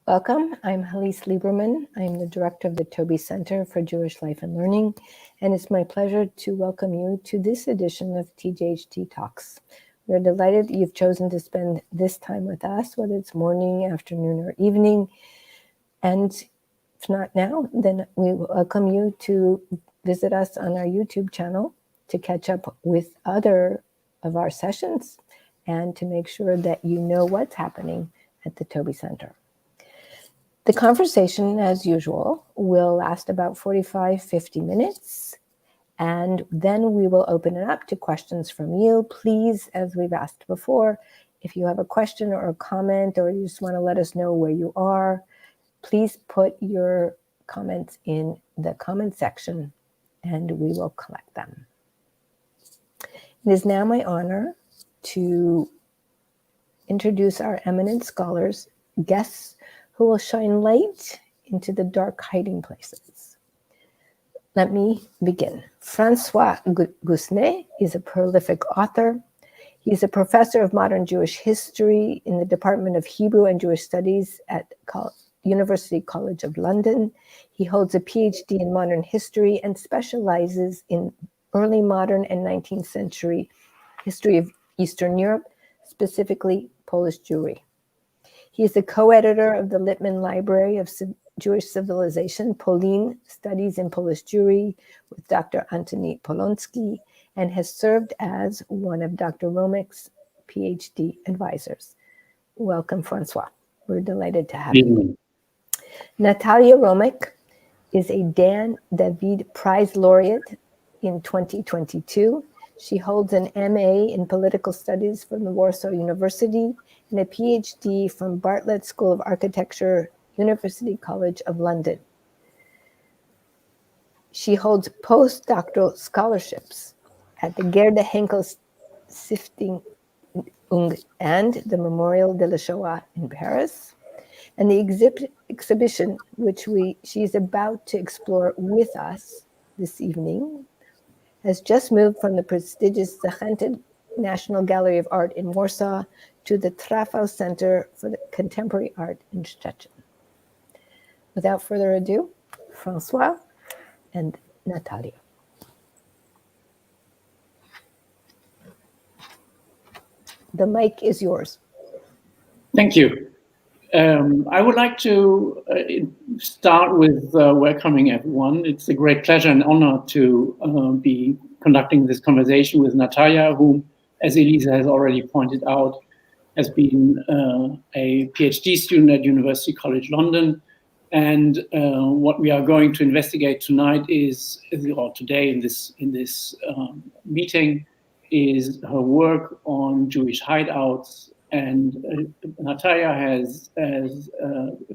Welcome, I'm Halise Lieberman. I'm the director of the Toby Center for Jewish Life and Learning, and it's my pleasure to welcome you to this edition of TJHTalks. We're delighted that you've chosen to spend this time with us, whether it's morning, afternoon, or evening. And if not now, then we welcome you to visit us on our YouTube channel to catch up with other of our sessions and to make sure that you know what's happening at the Toby Center. The conversation, as usual, will last about 45-50 minutes, and then we will open it up to questions from you. Please, as we've asked before, if you have a question or a comment, or you just want to let us know where you are, please put your comments in the comment section, and we will collect them. It is now my honor to introduce our eminent scholars, guests who will shine light into the dark hiding places. Let me begin. François Guesnet is a prolific author. He's a professor of modern Jewish history in the Department of Hebrew and Jewish Studies at University College of London. He holds a PhD in modern history and specializes in early modern and 19th century history of Eastern Europe, specifically Polish Jewry. He is the co-editor of the Lippmann Library of Jewish Civilization, Polin, Studies in Polish Jewry, with Dr. Antony Polonsky, and has served as one of Dr. Romik's PhD advisors. Welcome, François. We're delighted to have you. Natalia Romik is a Dan David Prize Laureate in 2022. She holds an MA in Political Studies from the Warsaw University and a PhD from Bartlett School of Architecture, University College of London. She holds postdoctoral scholarships at the Gerda Henkel Stiftung and the Memorial de la Shoah in Paris. And the exhibition, which she's about to explore with us this evening, has just moved from the prestigious Zacheta National Gallery of Art in Warsaw to the Trafau Center for the Contemporary Art in Szczecin. Without further ado, François and Natalia. The mic is yours. Thank you. I would like to start with welcoming everyone. It's a great pleasure and honor to be conducting this conversation with Natalia, who, as Elisa has already pointed out, has been a PhD student at University College London. And what we are going to investigate tonight or today in this meeting, is her work on Jewish hideouts. And Natalia has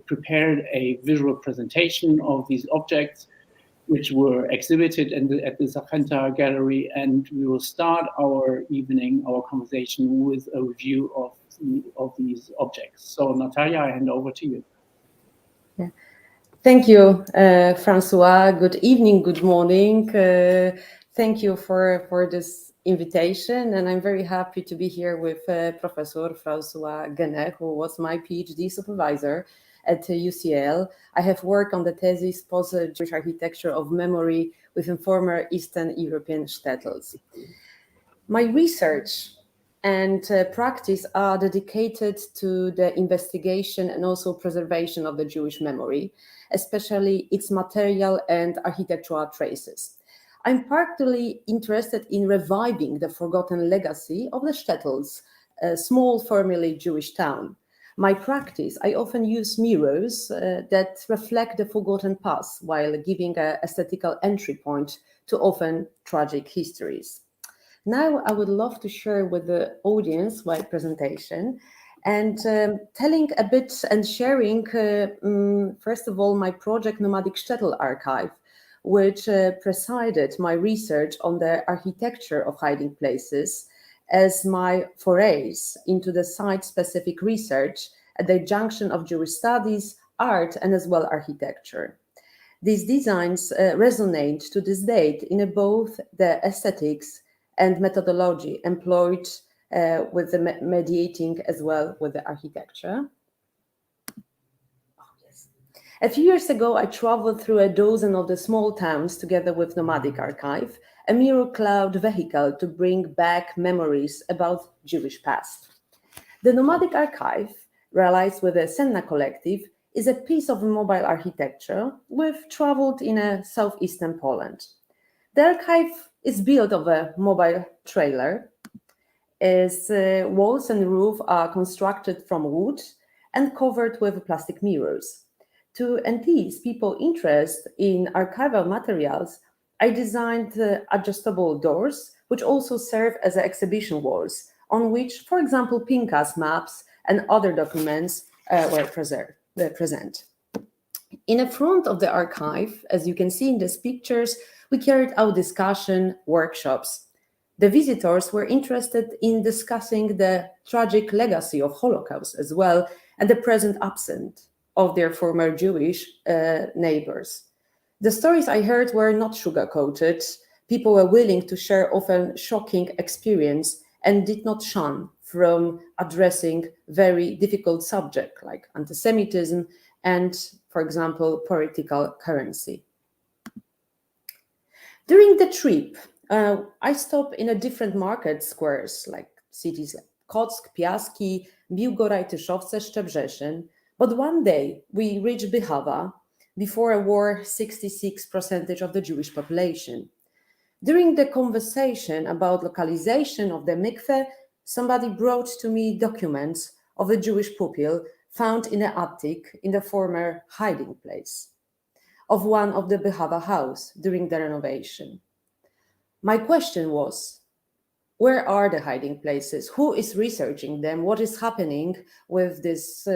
prepared a visual presentation of these objects, which were exhibited at the Zacheta Gallery. And we will start our conversation with a review of these objects. So Natalia, I hand over to you. Yeah. Thank you, François. Good evening, good morning. Thank you for this invitation, and I'm very happy to be here with Professor François Guesnet, who was my PhD supervisor at UCL. I have worked on the thesis Post-Jewish Architecture of Memory within former Eastern European shtetls. My research and practice are dedicated to the investigation and also preservation of the Jewish memory, especially its material and architectural traces. I'm particularly interested in reviving the forgotten legacy of the shtetls, a small formerly Jewish town. My practice, I often use mirrors that reflect the forgotten past while giving an aesthetical entry point to often tragic histories. Now, I would love to share with the audience my presentation and telling a bit and sharing, first of all, my project Nomadic Shtetl Archive, which presided my research on the architecture of hiding places as my forays into the site-specific research at the junction of Jewish studies, art, and as well architecture. These designs resonate to this date in both the aesthetics and methodology employed with the mediating as well with the architecture. A few years ago, I traveled through a dozen of the small towns together with Nomadic Archive, a mirror cloud vehicle to bring back memories about Jewish past. The Nomadic Archive, realized with the Senna Collective, is a piece of mobile architecture we've traveled in southeastern Poland. The archive is built of a mobile trailer. Its walls and roof are constructed from wood and covered with plastic mirrors. To entice people interested in archival materials, I designed adjustable doors, which also serve as exhibition walls, on which, for example, Pinkas maps and other documents were present. In the front of the archive, as you can see in these pictures, we carried out discussion workshops. The visitors were interested in discussing the tragic legacy of Holocaust as well, and the present absence of their former Jewish neighbors. The stories I heard were not sugar-coated. People were willing to share often shocking experience and did not shun from addressing very difficult subjects like anti-Semitism and, for example, political currency. During the trip, I stopped in a different market squares like cities like Kock, Piaski, Biłgoraj, Tyszowce, Szczebrzeszyn. But one day we reached Bychawa, before a war 66% of the Jewish population. During the conversation about localization of the mikveh, somebody brought to me documents of a Jewish pupil found in an attic in the former hiding place of one of the Bychawa house during the renovation. My question was, where are the hiding places? Who is researching them? What is happening with these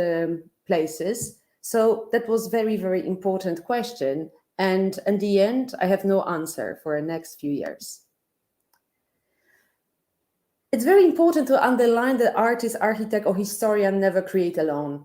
places? So that was very, very important question. And in the end, I have no answer for the next few years. It's very important to underline that artist, architect, or historian never create alone.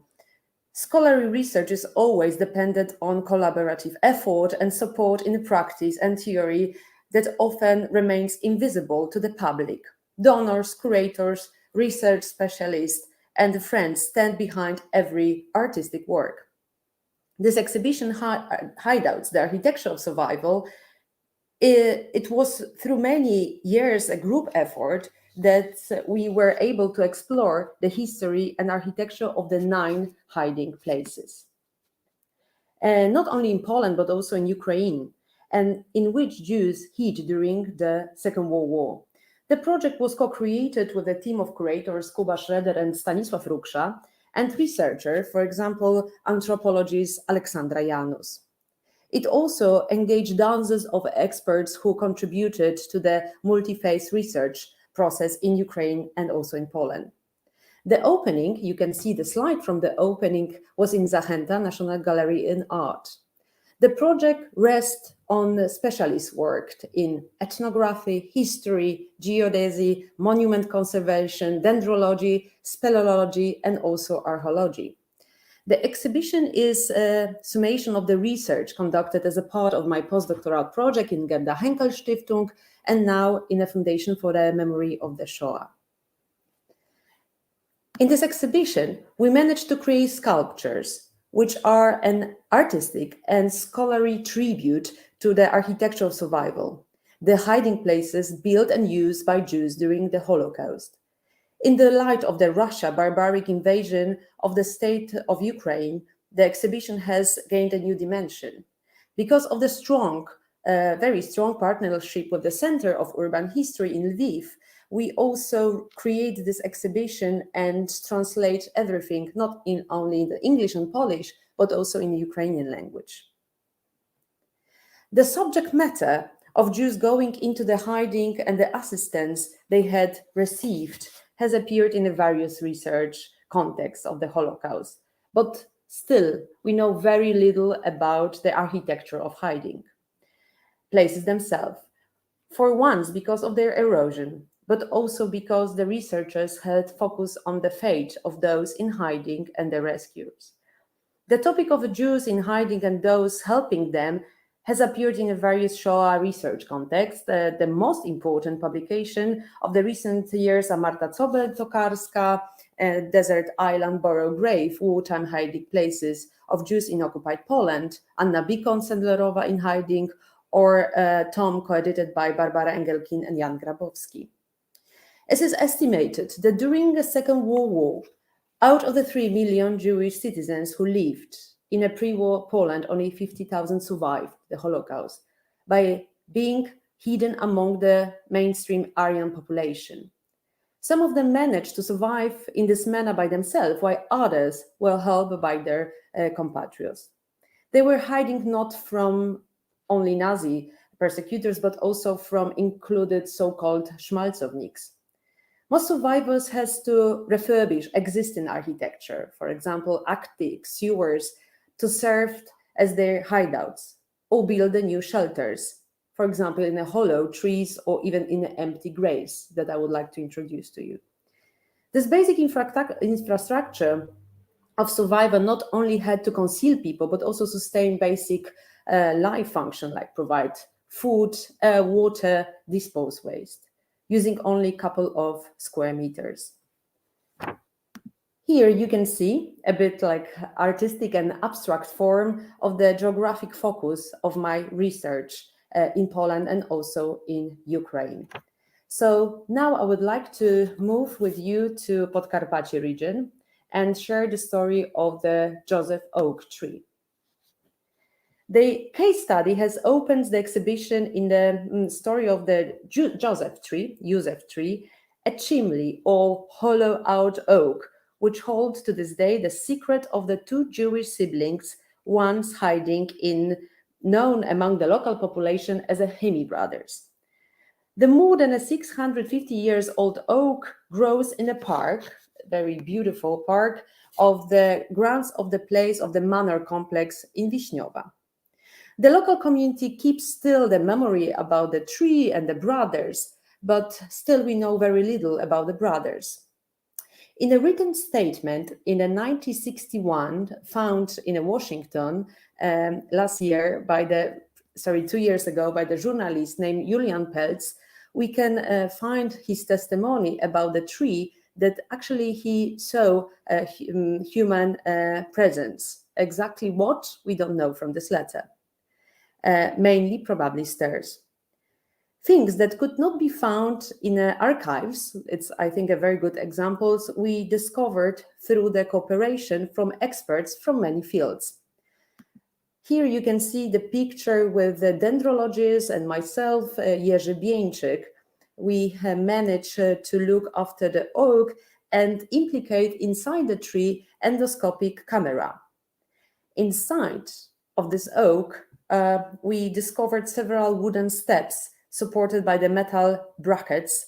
Scholarly research is always dependent on collaborative effort and support in practice and theory that often remains invisible to the public. Donors, curators, research specialists, and friends stand behind every artistic work. This exhibition, Hideouts, the Architecture of Survival, it was through many years a group effort that we were able to explore the history and architecture of the 9 hiding places. Not only in Poland, but also in Ukraine, and in which Jews hid during the Second World War. The project was co-created with a team of curators, Kuba Schroeder and Stanisław Ruksza, and researcher, for example, anthropologist Aleksandra Janus. It also engaged dozens of experts who contributed to the multi-phase research process in Ukraine and also in Poland. The opening, you can see the slide from the opening, was in Zacheta National Gallery in Art. The project rests on specialist work in ethnography, history, geodesy, monument conservation, dendrology, speleology, and also archaeology. The exhibition is a summation of the research conducted as a part of my postdoctoral project in Gerda Henkel Stiftung and now in a Foundation for the Memory of the Shoah. In this exhibition, we managed to create sculptures which are an artistic and scholarly tribute to the architecture of survival, the hiding places built and used by Jews during the Holocaust. In the light of the Russia barbaric invasion of the state of Ukraine, the exhibition has gained a new dimension. Because of the very strong partnership with the Center of Urban History in Lviv, we also create this exhibition and translate everything, not only in the English and Polish, but also in the Ukrainian language. The subject matter of Jews going into the hiding and the assistance they had received has appeared in the various research contexts of the Holocaust, but still we know very little about the architecture of hiding places themselves. For once, because of their erosion, but also because the researchers had focused on the fate of those in hiding and the rescuers. The topic of Jews in hiding and those helping them has appeared in various Shoah research contexts. The most important publication of the recent years are Marta Zobel-Tokarska, Desert Island Borough Grave, Wartime Hiding Places of Jews in Occupied Poland, Anna Bikon-Sendlerowa in Hiding, or a tom co-edited by Barbara Engelkin and Jan Grabowski. It is estimated that during the Second World War, out of the 3 million Jewish citizens who lived in a pre-war Poland, only 50,000 survived the Holocaust by being hidden among the mainstream Aryan population. Some of them managed to survive in this manner by themselves, while others were helped by their compatriots. They were hiding not from only Nazi persecutors, but also from included so-called Schmalzowniks. Most survivors has to refurbish existing architecture, for example, attics, sewers, to serve as their hideouts, or build the new shelters, for example, in a hollow trees or even in empty graves that I would like to introduce to you. This basic infrastructure of survival not only had to conceal people, but also sustain basic life function, like provide food, water, dispose waste, using only a couple of square meters. Here you can see a bit like artistic and abstract form of the geographic focus of my research in Poland and also in Ukraine. So now I would like to move with you to Podkarpacie region and share the story of the Joseph Oak tree. The case study has opened the exhibition in the story of the Joseph tree, a chimney or hollow-out oak, which holds to this day the secret of the 2 Jewish siblings once hiding in, known among the local population as the Hemi brothers. The more than a 650 years old oak grows in a park, very beautiful park, of the grounds of the place of the manor complex in Wiśniowa. The local community keeps still the memory about the tree and the brothers, but still we know very little about the brothers. In a written statement in 1961, found in Washington 2 years ago by the journalist named Julian Peltz, we can find his testimony about the tree that actually he saw a human presence. Exactly what, we don't know from this letter. Mainly probably stairs. Things that could not be found in archives, it's, I think, a very good example, we discovered through the cooperation from experts from many fields. Here you can see the picture with the dendrologist and myself, Jerzy Bieńczyk. We managed to look after the oak and implicate inside the tree endoscopic camera. Inside of this oak, we discovered several wooden steps supported by the metal brackets,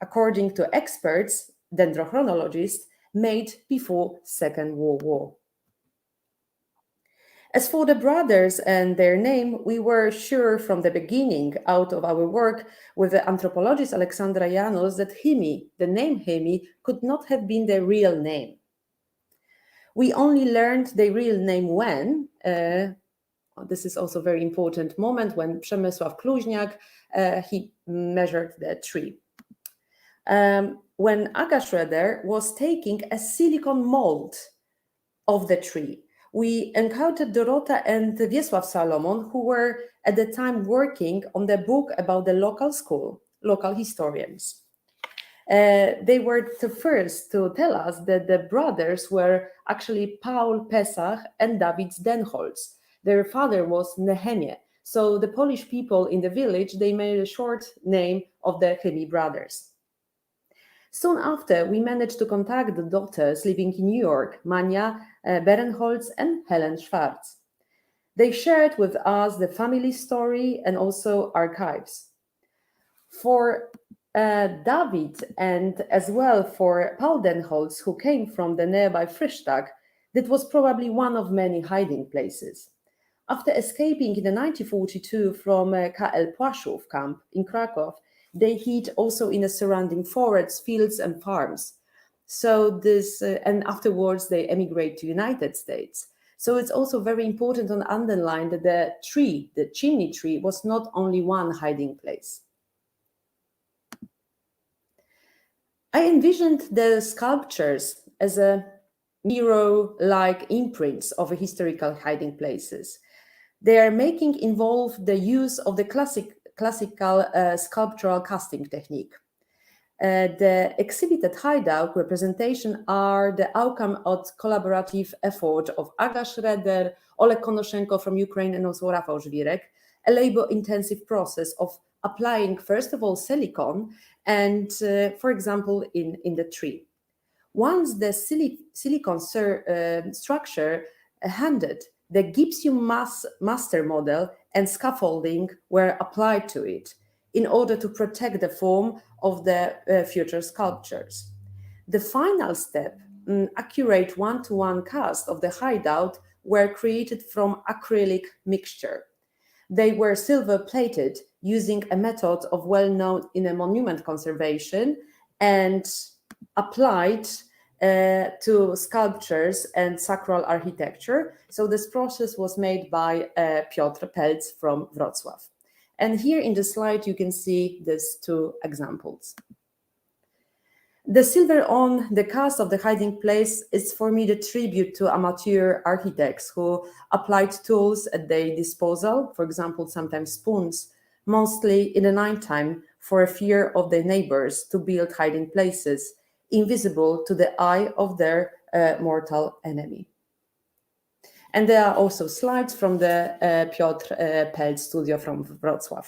according to experts, dendrochronologists, made before Second World War. As for the brothers and their name, we were sure from the beginning, out of our work with the anthropologist Aleksandra Janos, that Hemi, the name Hemi, could not have been their real name. We only learned their real name when, this is also a very important moment, when Przemysław Kluźniak, he measured the tree. When Aga Schroeder was taking a silicon mold of the tree, we encountered Dorota and Wiesław Salomon, who were at the time working on the book about the local school, local historians. They were the first to tell us that the brothers were actually Paul Pesach and David Denholz. Their father was Nehemie. So the Polish people in the village, they made a short name of the Hemi brothers. Soon after, we managed to contact the daughters living in New York, Mania Berenholz and Helen Schwartz. They shared with us the family story and also archives. For David and as well for Paul Denholz, who came from the nearby Frischtag, that was probably one of many hiding places. After escaping in 1942 from KL Płaszów camp in Krakow, they hid also in the surrounding forests, fields and farms. So this, and afterwards they emigrate to United States. So it's also very important to underline that the tree, the chimney tree, was not only one hiding place. I envisioned the sculptures as a mirror-like imprints of historical hiding places. Their making involved the use of the classical sculptural casting technique. The exhibited hideout representation are the outcome of collaborative effort of Aga Schroeder, Oleg Konoshenko from Ukraine, and also Rafał Żwirek, a labor-intensive process of applying, first of all, silicone, and, for example, in the tree. Once the silicone structure handed, the gypsum master model and scaffolding were applied to it in order to protect the form of the future sculptures. The final step, accurate one-to-one cast of the hideout, were created from acrylic mixture. They were silver-plated using a method of well-known in a monument conservation and applied to sculptures and sacral architecture. So this process was made by Piotr Pelc from Wrocław. And here in the slide, you can see these two examples. The silver on the cast of the hiding place is for me the tribute to amateur architects who applied tools at their disposal, for example, sometimes spoons, mostly in the nighttime for fear of their neighbors, to build hiding places invisible to the eye of their mortal enemy. And there are also slides from the Piotr Pelc studio from Wrocław.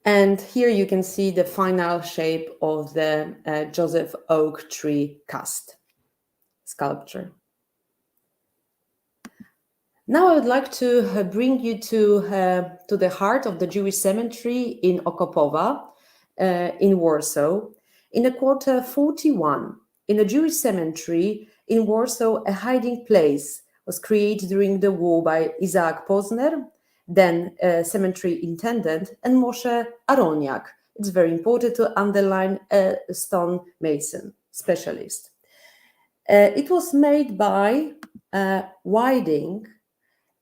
And here you can see the final shape of the Joseph oak tree cast sculpture. Now I would like to bring you to the heart of the Jewish cemetery in Okopowa in Warsaw. In the quarter 41, in a Jewish cemetery in Warsaw, a hiding place was created during the war by Isaac Posner, then cemetery intendant, and Moshe Aroniak. It's very important to underline a stone mason specialist. It was made by widening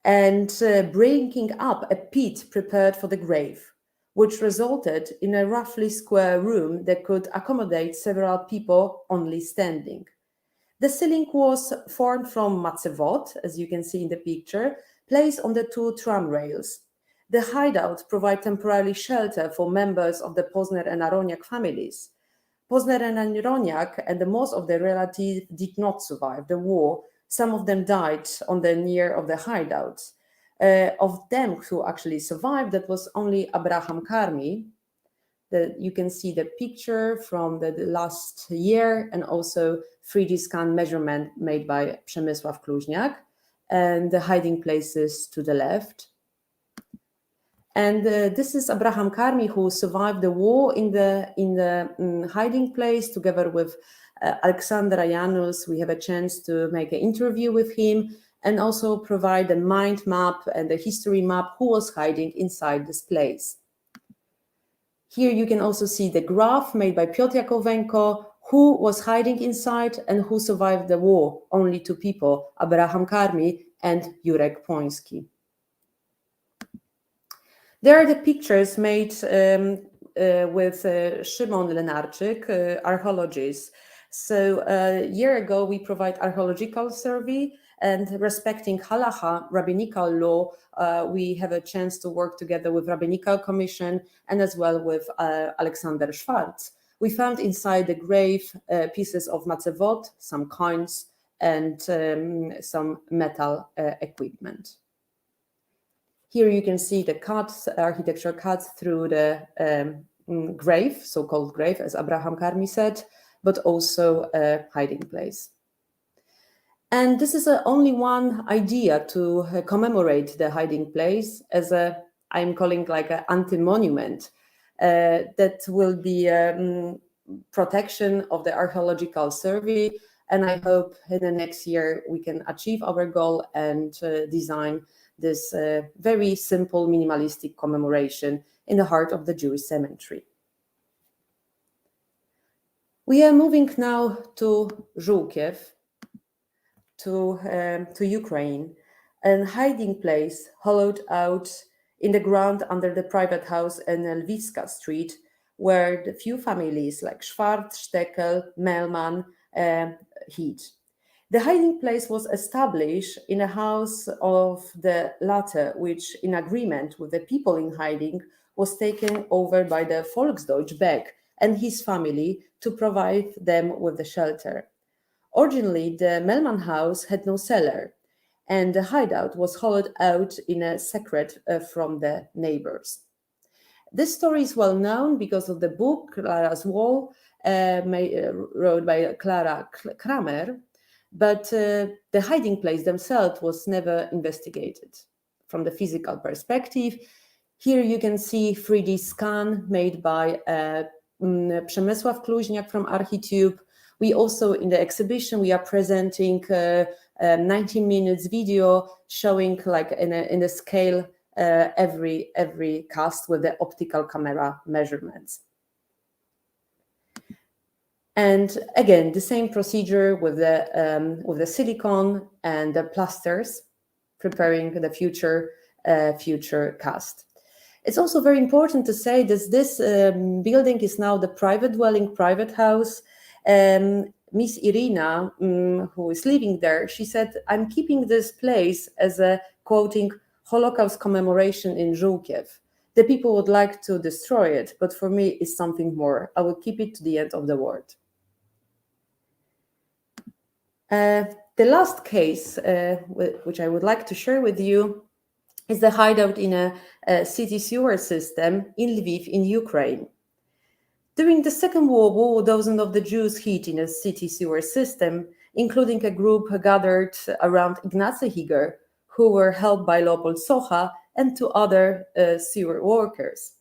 and breaking up a pit prepared for the grave, which resulted in a roughly square room that could accommodate several people only standing. The ceiling was formed from matzevot, as you can see in the picture, placed on the two tram rails. The hideout provided temporary shelter for members of the Posner and Aroniak families. Posner and Aroniak and most of their relatives did not survive the war. Some of them died on the near of the hideouts. Of them who actually survived, that was only Abraham Karmi. You can see the picture from the last year and also 3D scan measurement made by Przemysław Kluźniak, and the hiding places to the left. And this is Abraham Karmi, who survived the war in the hiding place together with Alexander Janus. We have a chance to make an interview with him and also provide a mind map and a history map who was hiding inside this place. Here you can also see the graph made by Piotr Yakowenko, who was hiding inside and who survived the war. Only two people, Abraham Karmi and Jurek Poński. There are the pictures made with Szymon Lenarczyk, archaeologist. So a year ago, we provide archaeological survey, and respecting halacha, rabbinical law, we have a chance to work together with Rabbinical Commission and as well with Alexander Schwartz. We found inside the grave pieces of matzevot, some coins, and some metal equipment. Here you can see the cuts, architecture cuts through the grave, so-called grave, as Abraham Karmi said, but also a hiding place. And this is only one idea to commemorate the hiding place as I'm calling like an anti-monument that will be protection of the archaeological survey. And I hope in the next year we can achieve our goal and design this very simple minimalistic commemoration in the heart of the Jewish cemetery. We are moving now to Żółkiew, to Ukraine, a hiding place hollowed out in the ground under the private house in Lwivska Street, where the few families like Schwarz, Steckel, Melman hid. The hiding place was established in a house of the latter, which, in agreement with the people in hiding, was taken over by the Volksdeutsch Beck and his family to provide them with the shelter. Originally, the Melman house had no cellar, and the hideout was hollowed out in a secret from the neighbors. This story is well known because of the book Clara's Wall, wrote by Clara Kramer, but the hiding place themselves was never investigated. From the physical perspective, here you can see 3D scan made by Przemysław Kluźniak from Architube. We also, in the exhibition, we are presenting 19 minutes video showing, like in a scale, every cast with the optical camera measurements. And again, the same procedure with the silicone and the plasters, preparing the future cast. It's also very important to say that this building is now the private dwelling, private house. Miss Irina, who is living there, she said, "I'm keeping this place as a, quoting, Holocaust commemoration in Żółkiew. The people would like to destroy it, but for me it's something more. I will keep it to the end of the world." The last case, which I would like to share with you, is the hideout in a city sewer system in Lviv in Ukraine. During the Second World War, dozens of the Jews hid in a city sewer system, including a group gathered around Ignacy Higer, who were helped by Leopold Socha and two other sewer workers.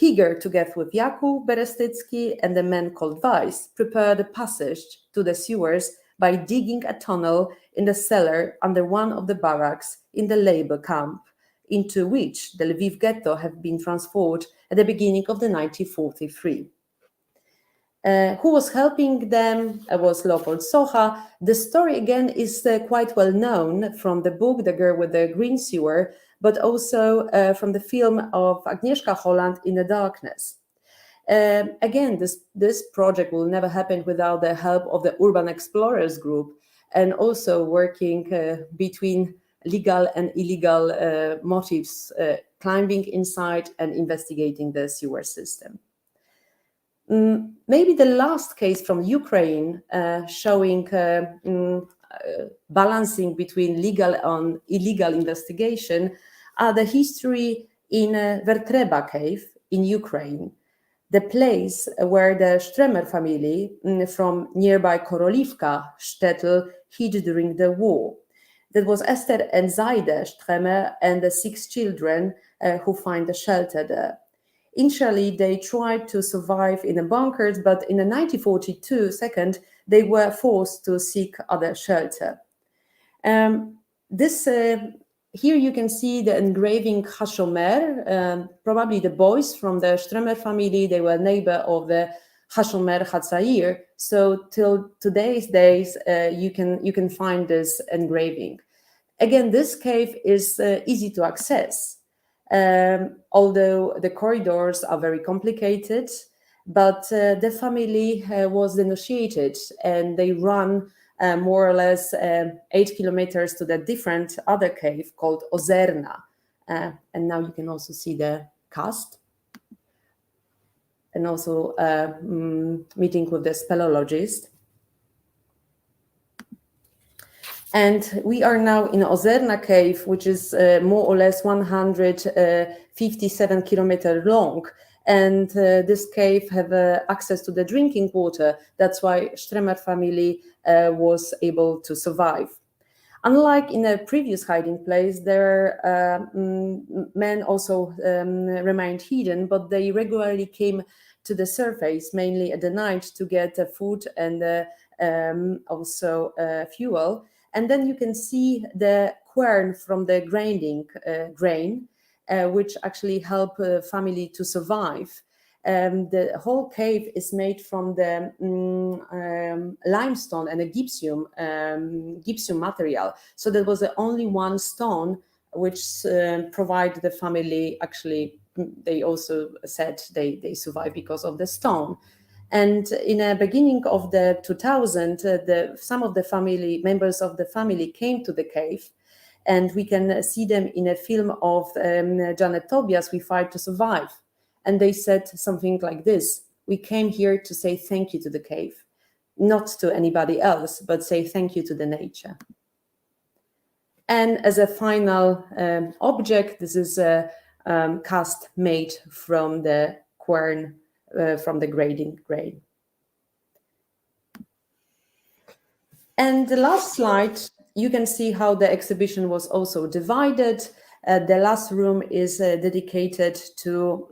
Higer, together with Jakub Berestycki and a man called Weiss, prepared a passage to the sewers by digging a tunnel in the cellar under one of the barracks in the labor camp, into which the Lviv ghetto had been transferred at the beginning of the 1943. Who was helping them was Leopold Socha. The story again is quite well known from the book The Girl with the Green Sewer, but also from the film of Agnieszka Holland, In the Darkness. Again, this project will never happen without the help of the Urban Explorers group, and also working between legal and illegal motives, climbing inside and investigating the sewer system. Maybe the last case from Ukraine showing balancing between legal and illegal investigation are the history in Vertreba cave in Ukraine, the place where the Stremer family from nearby Korolivka shtetl hid during the war. That was Esther and Zaide Stremer and the 6 children who find a shelter there. Initially, they tried to survive in the bunkers, but in the 1942 they were forced to seek other shelter. Here you can see the engraving Hashomer, probably the boys from the Stremer family. They were neighbor of the Hashomer Hatzair. So till today's days, you can find this engraving. Again, this cave is easy to access, although the corridors are very complicated. But the family was negotiated, and they run more or less 8 kilometers to the different other cave called Ozerna. And now you can also see the cast. And also meeting with the speleologist. And we are now in Ozerna cave, which is more or less 157 kilometers long. And this cave have access to the drinking water. That's why Stremer family was able to survive. Unlike in a previous hiding place, their men also remained hidden, but they regularly came to the surface, mainly at the night, to get food and also fuel. And then you can see the quern from the grain, which actually help family to survive. the whole cave is made from the limestone and a gypsum material. So there was only one stone which provided the family. Actually, they also said they survived because of the stone. And in the beginning of the 2000, some of the family members of the family came to the cave, and we can see them in a film of Janet Tobias, We Fight to Survive. And they said something like this: we came here to say thank you to the cave, not to anybody else, but say thank you to the nature. And as a final object, this is a cast made from the quern, from the grading grain. And the last slide, you can see how the exhibition was also divided. The last room is dedicated to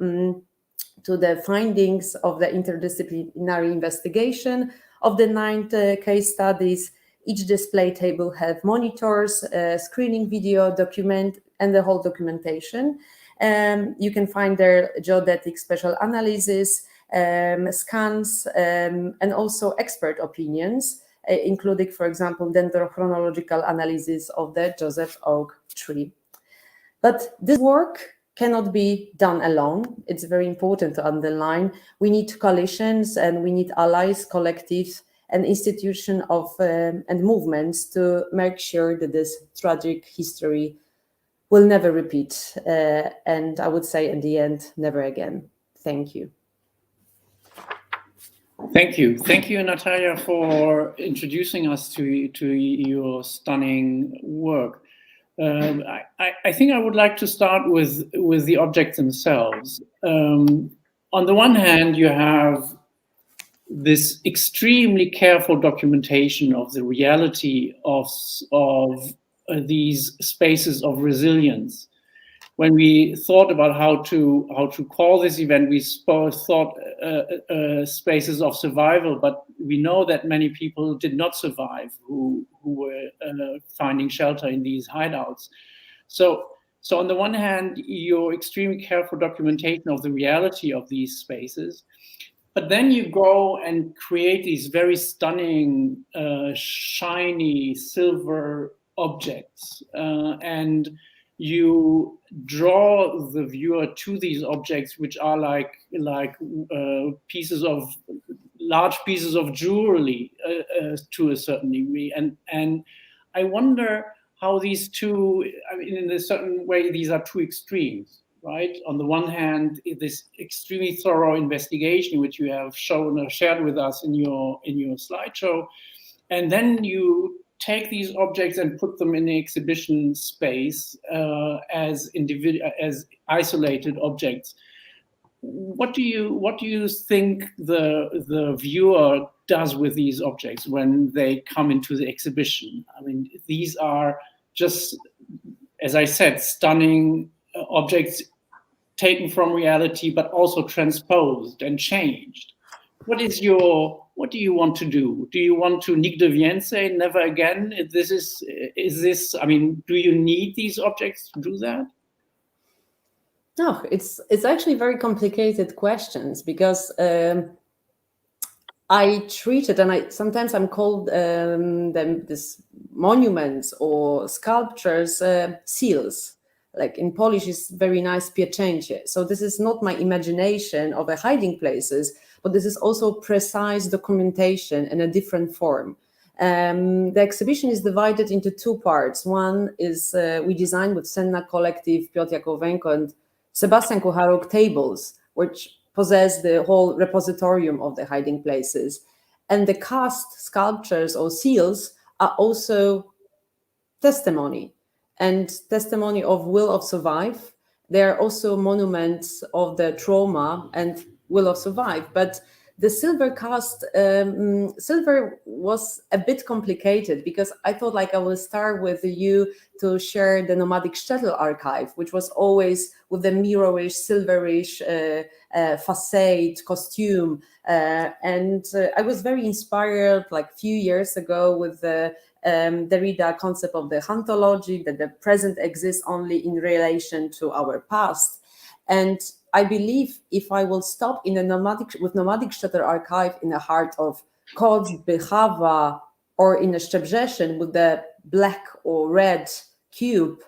the findings of the interdisciplinary investigation of the 9 case studies. Each display table have monitors, screening video, document, and the whole documentation. You can find their geodetic special analysis, scans, and also expert opinions, including, for example, dendrochronological analysis of the Joseph Oak tree. But this work cannot be done alone. It's very important to underline. We need coalitions, and we need allies, collectives, and institutions and movements to make sure that this tragic history will never repeat. And I would say, in the end, never again. Thank you. Thank you. Thank you, Natalia, for introducing us to your stunning work. I think I would like to start with the objects themselves. On the one hand, you have this extremely careful documentation of the reality of these spaces of resilience. When we thought about how to call this event, we thought spaces of survival, but we know that many people did not survive who were finding shelter in these hideouts. So on the one hand, your extremely careful documentation of the reality of these spaces, but then you go and create these very stunning, shiny silver objects, and you draw the viewer to these objects, which are like large pieces of jewelry to a certain degree. And I wonder how these two, I mean, in a certain way, these are two extremes, right? On the one hand, this extremely thorough investigation, which you have shown or shared with us in your slideshow, and then you take these objects and put them in the exhibition space as isolated objects. What do you think the viewer does with these objects when they come into the exhibition? I mean, these are just, as I said, stunning objects taken from reality, but also transposed and changed. What do you want to do? Do you want to nigdy więcej, never again? Is this, I mean, do you need these objects to do that? No, it's actually very complicated questions, because I treat it, and sometimes I'm called this monuments or sculptures seals. Like in Polish, is very nice pieczęcie. So this is not my imagination of a hiding places, but this is also precise documentation in a different form. The exhibition is divided into 2 parts. One is we designed with Senna Collective, Piotr Jakowenko and Sebastian Kucharuk tables, which possess the whole repositorium of the hiding places. And the cast sculptures or seals are also testimony, and testimony of will of survive. They are also monuments of the trauma and will of survive. But the silver cast, silver was a bit complicated, because I thought like I will start with you to share the Nomadic Shuttle archive, which was always with the mirrorish, silverish facade, costume. And I was very inspired like a few years ago with the Derrida concept of the hauntology, that the present exists only in relation to our past. And I believe if I will stop in a Nomadic Zacheta archive in the heart of Kodz, Bychawa, or in a Szczebrzeszyn with the black or red cube,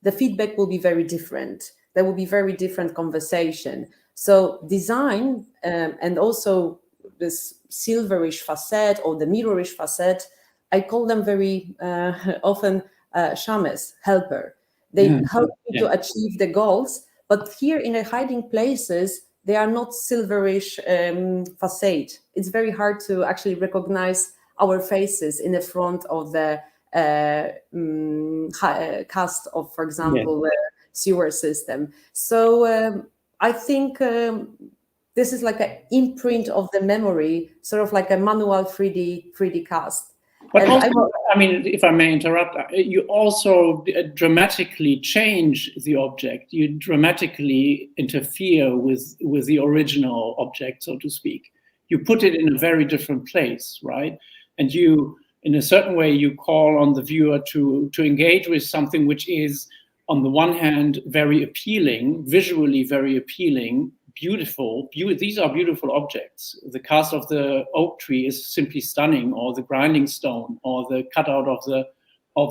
the feedback will be very different. There will be very different conversation. So design and also this silverish facet or the mirrorish facet, I call them very often shames, helper. They help you to achieve the goals, but here in the hiding places, they are not silverish facade. It's very hard to actually recognize our faces in the front of the cast of, for example, sewer system. So I think this is like an imprint of the memory, sort of like a manual 3D cast. But and also, I mean, if I may interrupt, you also dramatically change the object. You dramatically interfere with the original object, so to speak. You put it in a very different place, right? And you, in a certain way, you call on the viewer to engage with something which is, on the one hand, very appealing, visually very appealing, beautiful. These are beautiful objects. The cast of the oak tree is simply stunning, or the grinding stone, or the cutout of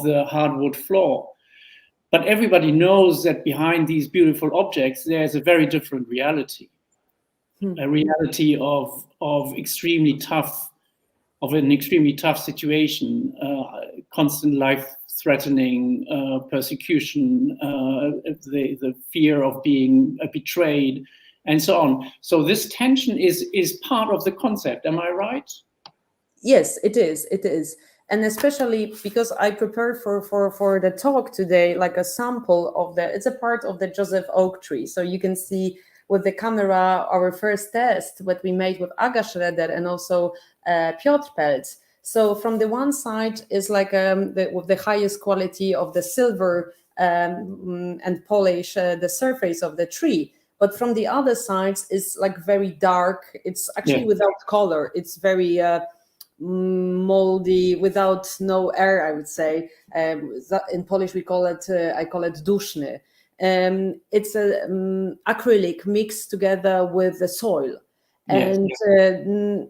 the hardwood floor. But everybody knows that behind these beautiful objects, there's a very different reality, a reality of an extremely tough situation, constant life-threatening persecution, the fear of being betrayed, and so on. So this tension is part of the concept. Am I right? Yes, it is. It is. And especially because I prepared for the talk today, like a sample of it's a part of the Joseph oak tree. So you can see with the camera our first test, what we made with Aga Schroeder and also Piotr Pelc. So from the one side is like with the highest quality of the silver and polish the surface of the tree. But from the other side is like very dark. It's actually without color. It's very moldy, without no air, I would say. In Polish, we call it, I call it duszny. It's a acrylic mixed together with the soil. And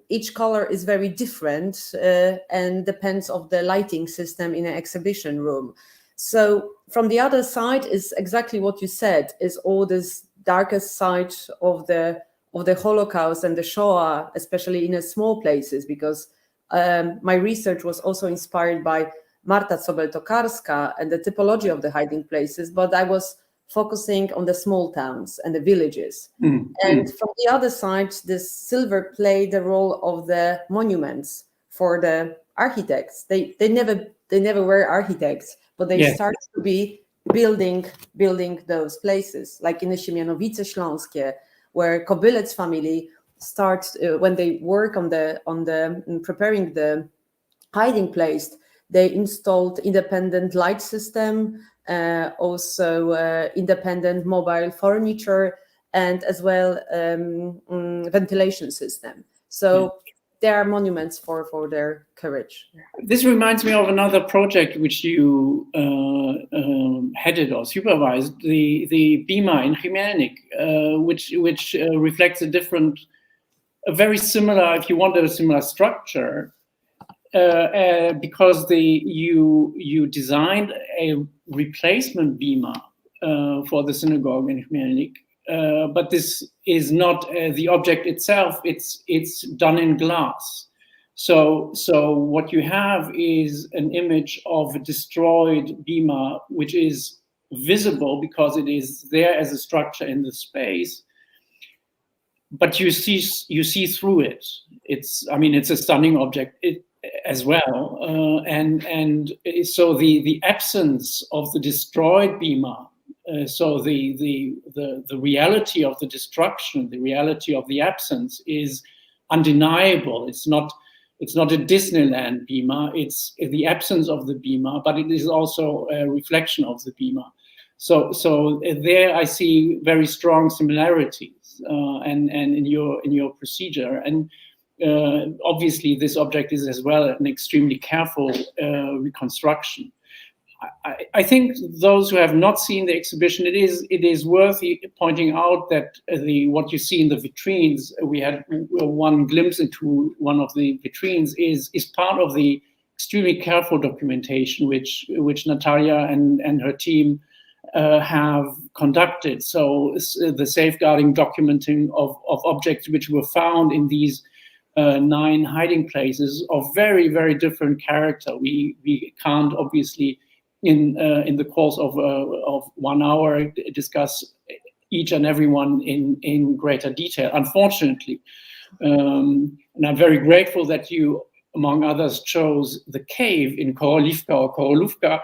each color is very different and depends on the lighting system in an exhibition room. So from the other side is exactly what you said, is all this darkest side of the Holocaust and the Shoah, especially in the small places, because my research was also inspired by Marta Sobel-Tokarska and the typology of the hiding places, but I was focusing on the small towns and the villages. And from the other side, this silver played the role of the monuments for the architects. They never were architects, but they started to be building those places, like in the Siemianowice Śląskie, where Kobylec family starts when they work on the preparing the hiding place. They installed independent light system, also independent mobile furniture, and as well ventilation system. So there are monuments for their courage. This reminds me of another project which you headed or supervised, the Bima in Chmielnik, which reflects a very similar, if you want, a similar structure, because you designed a replacement Bima for the synagogue in Chmielnik. But this is not the object itself. It's done in glass. So what you have is an image of a destroyed Bima, which is visible because it is there as a structure in the space. But you see through it. It's a stunning object as well. And so the absence of the destroyed Bima. So the reality of the destruction, the reality of the absence is undeniable. It's not a Disneyland Bima. It's the absence of the Bima, but it is also a reflection of the Bima. So there I see very strong similarities, and in your procedure, and obviously this object is as well an extremely careful reconstruction. I think those who have not seen the exhibition, it is worth pointing out that what you see in the vitrines, we had one glimpse into one of the vitrines, is part of the extremely careful documentation which Natalia and her team have conducted. So the safeguarding, documenting of objects which were found in these 9 hiding places of very, very different character. We can't obviously in the course of 1 hour discuss each and every one in greater detail, unfortunately. And I'm very grateful that you, among others, chose the cave in Korolówka,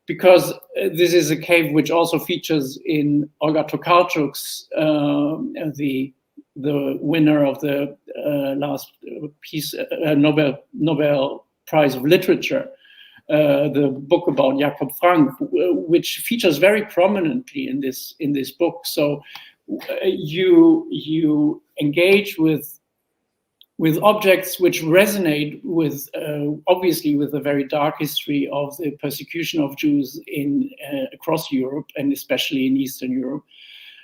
because this is a cave which also features in Olga Tokarczuk's, the winner of the last Nobel Prize of Literature, the book about Jakob Frank, which features very prominently in this book. So you engage with objects which resonate with, obviously, with the very dark history of the persecution of Jews across Europe, and especially in Eastern Europe.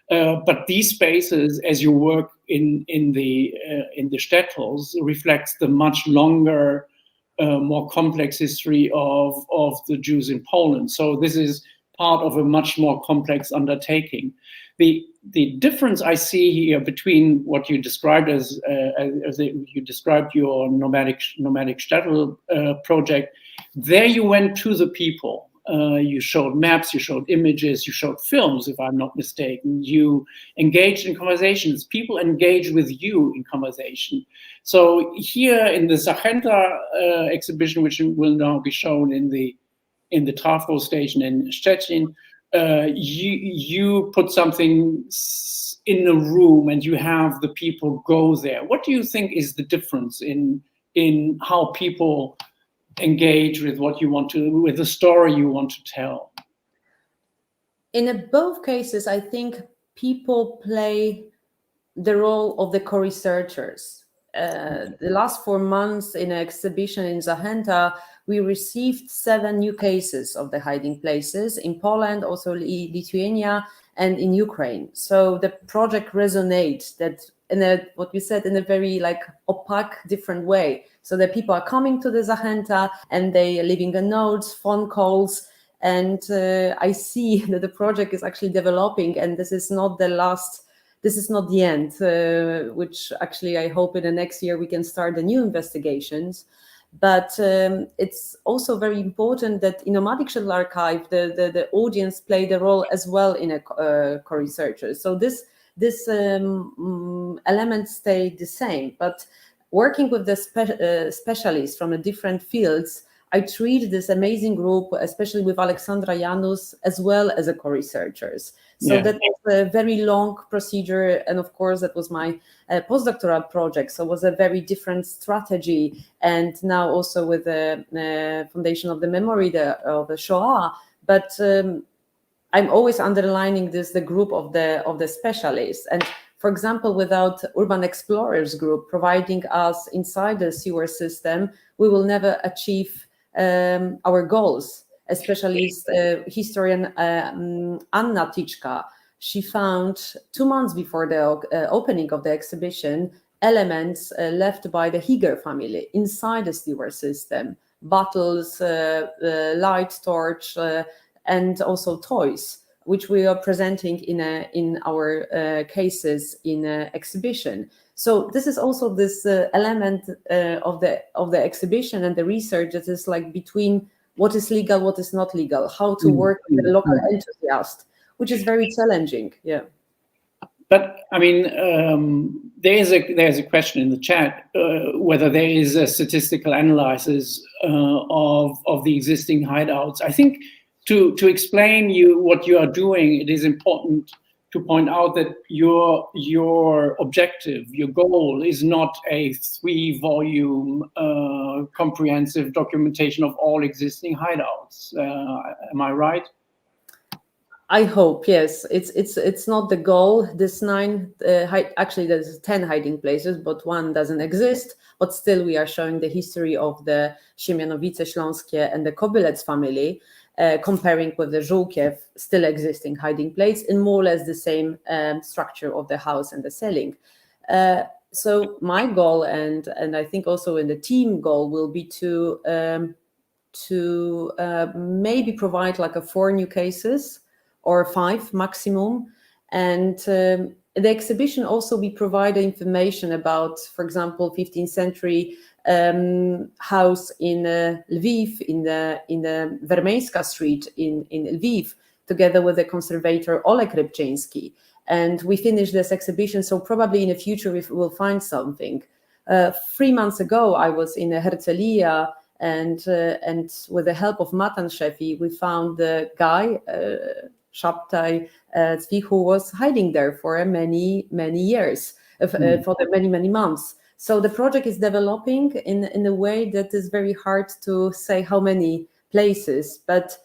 But these spaces, as you work in the shtetls, reflects the much longer, more complex history of the Jews in Poland. So this is part of a much more complex undertaking. The difference I see here between what you described as you described your nomadic shtetl project, there you went to the people. You showed maps, you showed images, you showed films, if I'm not mistaken. You engaged in conversations. People engage with you in conversation. So here in the Zacheta exhibition, which will now be shown in the Trafo station in Szczecin, you put something in a room and you have the people go there. What do you think is the difference in how people engage with what you want to, with the story you want to tell? In both cases, I think people play the role of the co-researchers. The last 4 months in an exhibition in Zacheta, we received 7 new cases of the hiding places in Poland, also Lithuania, and in Ukraine. So the project resonates that what you said, in a very opaque, different way. So the people are coming to the Zacheta and they are leaving the notes, phone calls, and I see that the project is actually developing, and this is not the last. This is not the end, which actually I hope in the next year we can start the new investigations. But it's also very important that in Nomadic Shuttle Archive, the audience played a role as well in a co-researcher. So this elements stay the same. But working with the specialists from the different fields, I treat this amazing group, especially with Alexandra Janus, as well as a co-researchers. So that was a very long procedure. And of course, that was my postdoctoral project. So it was a very different strategy. And now also with the Foundation of the Memory of the Shoah. But I'm always underlining this, the group of the specialists. And for example, without Urban Explorers Group providing us inside the sewer system, we will never achieve our goals. Especially historian Anna Tichka, she found 2 months before the opening of the exhibition elements left by the Higer family inside the sewer system, bottles, light torch, and also toys, which we are presenting in our cases in exhibition. So this is also this element of the exhibition and the research that is between what is legal, what is not legal, how to work with the local enthusiast, which is very challenging. Yeah. But I mean, there's a question in the chat whether there is a statistical analysis of the existing hideouts. I think to explain what you are doing, it is important to point out that your objective, your goal, is not a 3-volume comprehensive documentation of all existing hideouts. Am I right? I hope, yes. It's not the goal. This 9, actually there's 10 hiding places, but 1 doesn't exist. But still, we are showing the history of the Siemianowice Śląskie and the Kobylec family. comparing with the Żółkiew still existing hiding place in more or less the same structure of the house and the ceiling. So my goal, and I think also in the team goal, will be to maybe provide like 4 new cases or 5 maximum. And the exhibition also we provide information about, for example, 15th century house in Lviv, in the Vermeńska street in Lviv, together with the conservator Oleg Rybczyński. And we finished this exhibition, so probably in the future we will find something. 3 months ago, I was in Herzliya, and with the help of Matan Shefi, we found the guy, Szabtaj Zvi, who was hiding there for many years, for the many months. So the project is developing in a way that is very hard to say how many places, but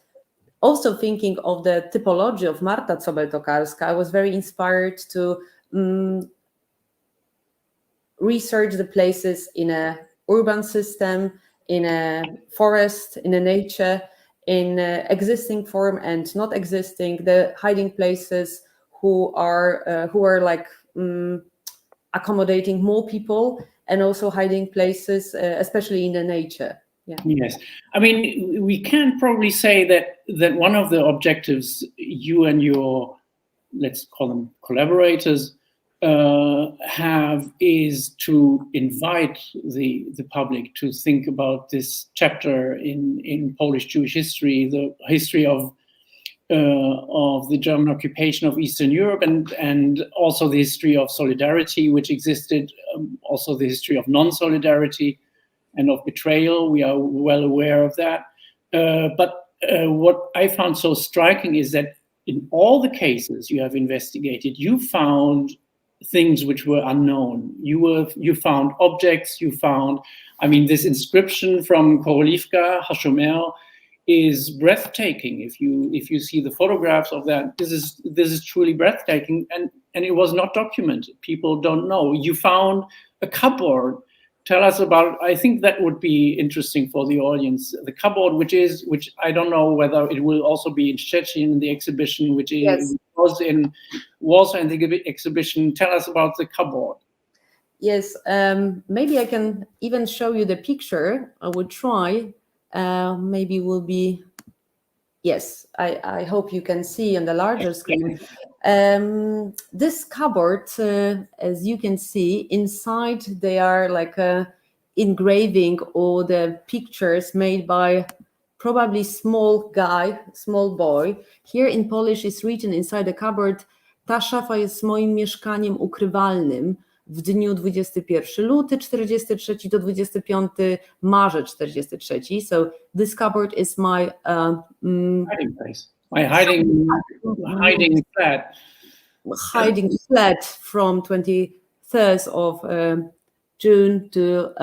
also thinking of the typology of Marta Zobel-Tokarska, I was very inspired to research the places in a urban system, in a forest, in a nature, in existing form and not existing, the hiding places who are like accommodating more people, and also hiding places, especially in the nature. Yeah. Yes, I mean, we can probably say that one of the objectives you and your, let's call them collaborators, have is to invite the public to think about this chapter in Polish Jewish history, the history of the German occupation of Eastern Europe, and also the history of solidarity, which existed, also the history of non-solidarity and of betrayal. We are well aware of that. But what I found so striking is that in all the cases you have investigated, you found things which were unknown. You found objects, you found, I mean, this inscription from Korolivka, Hashomer, is breathtaking. If you see the photographs of that, this is truly breathtaking, and it was not documented. People don't know. You found a cupboard. Tell us about. I think that would be interesting for the audience. The cupboard, which I don't know whether it will also be in Szczecin in the exhibition, which Yes. was in Warsaw in the exhibition. Tell us about the cupboard. Yes, maybe I can even show you the picture. I would try. Maybe will be. Yes, I hope you can see on the larger screen. This cupboard, as you can see, inside they are like engraving or the pictures made by probably small boy. Here in Polish is written inside the cupboard, ta szafa jest moim mieszkaniem ukrywalnym w dniu 21 luty 43 do 25 marzec 43. So this cupboard is my hiding place. My hiding flat. Hiding flat from 23rd of June to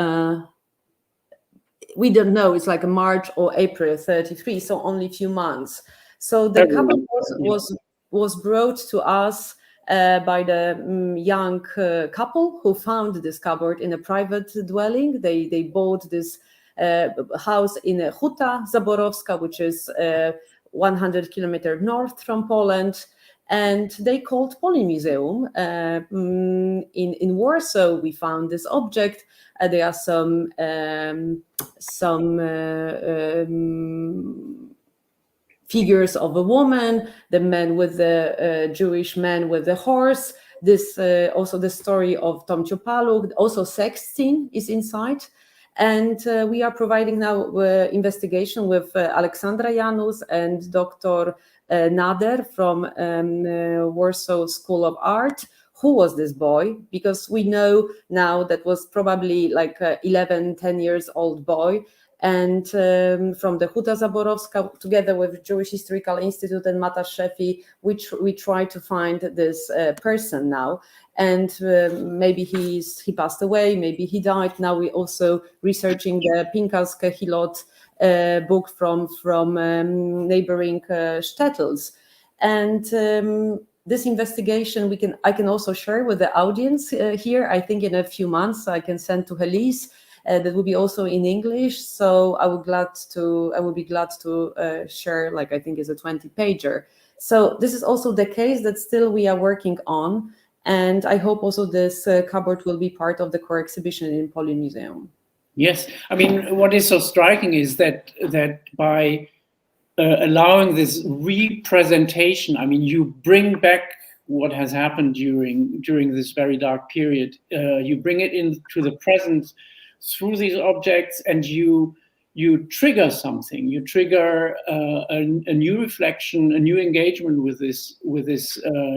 we don't know, it's like a March or April 33, so only a few months. So the cupboard was brought to us by the young couple who found this cupboard in a private dwelling. They bought this house in Huta Zaborowska, which is 100 kilometers north from Poland. And they called Polin Museum. In Warsaw, we found this object. There are some figures of a woman, the man with the Jewish man with the horse. This also the story of Tom Ciopaluk. Also, sex scene is inside. And we are providing now investigation with Aleksandra Janus and Dr. Nader from Warsaw School of Art. Who was this boy? Because we know now that was probably like 11, 10 years old boy. And from the Huta Zaborowska, together with Jewish Historical Institute and Mata Shefi, we try to find this person now. And maybe he passed away, maybe he died. Now we're also researching the Pinkas Kehilot book from neighboring shtetls. And this investigation I can also share with the audience here. I think in a few months I can send to Elise. that will be also in English. So I would be glad to share, like, I think is a 20-pager. So this is also the case that still we are working on. And I hope also this cupboard will be part of the core exhibition in Polin Museum. Yes, I mean, what is so striking is that by allowing this representation, I mean, you bring back what has happened during this very dark period. You bring it into the present through these objects, and you trigger something. You trigger a new reflection, a new engagement with this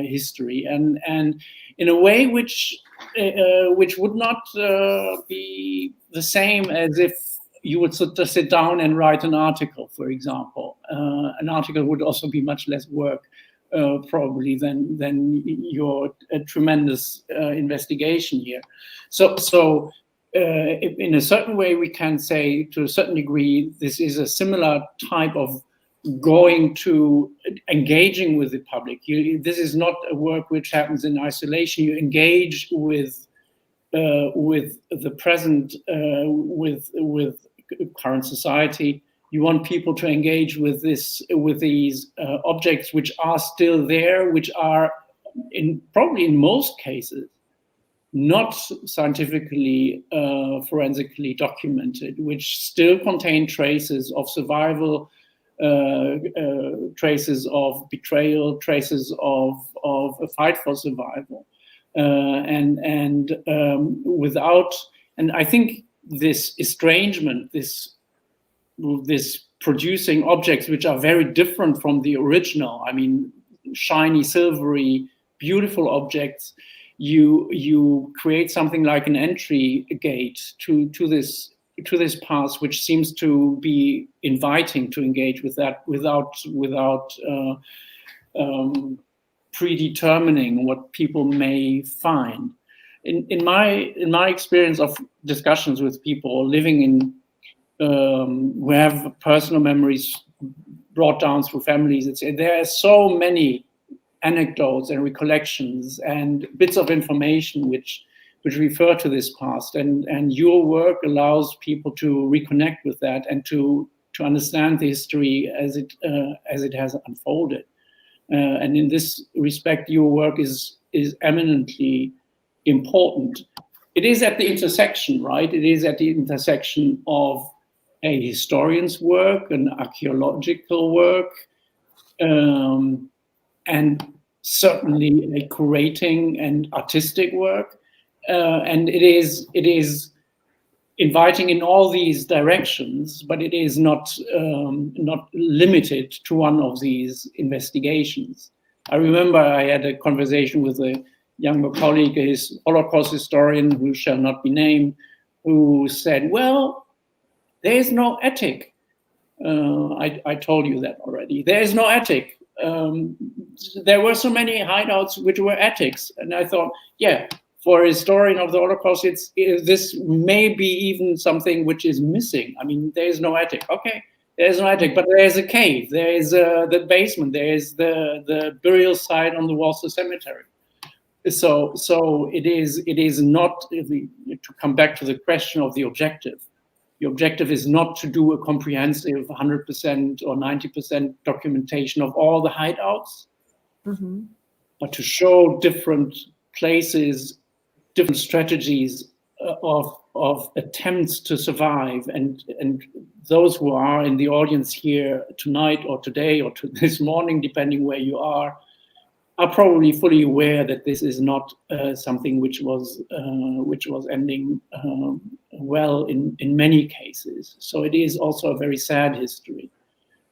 history, and in a way which would not be the same as if you would just sit down and write an article, for example. An article would also be much less work, probably, than your tremendous investigation here. So in a certain way, we can say, to a certain degree, this is a similar type of going to engaging with the public. This is not a work which happens in isolation. You engage with the present, with current society. You want people to engage with these objects which are still there, which are probably in most cases not scientifically, forensically documented, which still contain traces of survival, traces of betrayal, traces of a fight for survival, and I think this estrangement, this producing objects which are very different from the original. I mean, shiny, silvery, beautiful objects. You create something like an entry gate to this past, which seems to be inviting to engage with that without predetermining what people may find. In my experience of discussions with people living in who have personal memories brought down through families, there are so many anecdotes and recollections and bits of information which refer to this past, and your work allows people to reconnect with that and to understand the history as it has unfolded. And in this respect, your work is eminently important. It is at the intersection, right? It is at the intersection of a historian's work, an archaeological work, and certainly a curating and artistic work. And it is inviting in all these directions, but it is not limited to one of these investigations. I remember I had a conversation with a younger colleague, a Holocaust historian who shall not be named, who said, well, there is no attic. I told you that already. There is no attic. There were so many hideouts which were attics. And I thought, yeah, for a historian of the Holocaust, this may be even something which is missing. I mean, there is no attic. Okay, there is no attic, but there is a cave. There is the basement. There is the burial site on the Warsaw cemetery. So it is not, to come back to the question of the objective. The objective is not to do a comprehensive 100% or 90% documentation of all the hideouts, but to show different places, different strategies of attempts to survive. And those who are in the audience here tonight or today or this morning, depending where you are probably fully aware that this is not something which was ending well in many cases. So it is also a very sad history,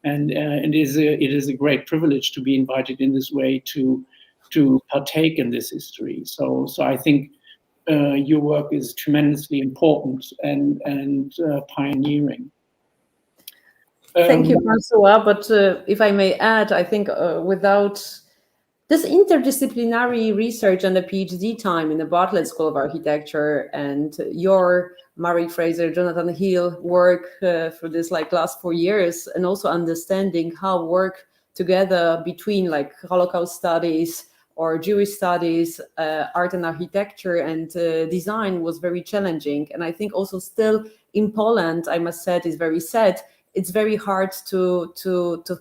and it is a great privilege to be invited in this way to partake in this history. So I think your work is tremendously important and pioneering. Thank you, François. But if I may add, I think without this interdisciplinary research and the PhD time in the Bartlett School of Architecture and your Mary Fraser, Jonathan Hill work for this last 4 years, and also understanding how work together between Holocaust studies or Jewish studies, art and architecture, and design was very challenging. And I think also still in Poland, I must say, it is very sad. It's very hard to